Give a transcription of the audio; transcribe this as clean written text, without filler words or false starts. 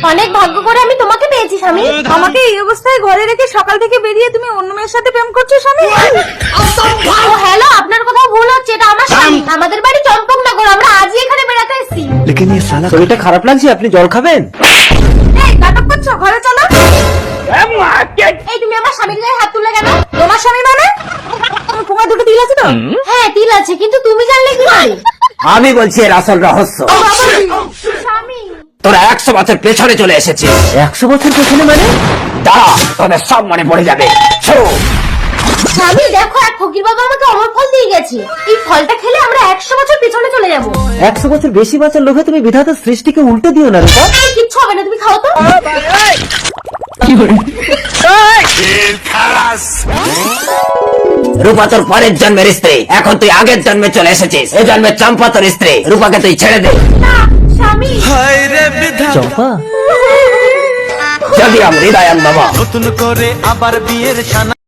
অনেক ভাগ্য করে আমি তোমাকে পেয়েছি স্বামী। আমাকে এই অবস্থায় ঘরে রেখে সকাল থেকে বেরিয়ে তুমি অন্য মেয়ের সাথে প্রেম করছো স্বামী? ও হ্যালো, আপনার কোথাও ভুল হচ্ছে, এটা আমার স্বামী। আমাদের বাড়ি চম্পকনগর, আমরা আজই এখানে বেড়াতে এসেছি। শরীরটা খারাপ লাগছে, আপনি জল খাবেন? এই নাটক করছো, ঘরে চলো। এই তুমি আমার স্বামীর গায়ে হাত তুলে কেন? তোমার স্বামী মানে? তোমার দুটো দিল আছে তো? হ্যাঁ তিল আছে, কিন্তু তুমি জানলে কি করে? আমি বলছি এর আসল রহস্য। স্বামী তোরা 100 বছর পেছনে চলে এসেছিস। 100 বছর পেছনে মানে? দাঁড়া, তোদের সব মনে পড়ে যাবে। স্বামী দেখো, এক ফকির বাবা আমাকে অমর ফল দিয়ে গেছে। এই ফলটা খেলে আমরা 100 বছর পিছনে চলে যাবো। 100 বছর বেশি বাঁচার লোভে তুমি বিধাতার সৃষ্টিকে উল্টে দিও না রূপা। এই কিচ্ছু হবে না, তুমি খাও তো। রূপা তোর পরের জন্মের স্ত্রী, এখন তুই আগের জন্মে চলে এসেছিস। এই জন্মে চম্পা তোর স্ত্রী। রূপাকে তুই ছেড়ে দে। না স্বামী। চম্পা যদি আমি হৃদয়ান বাবা নতুন করে আবার বিয়ের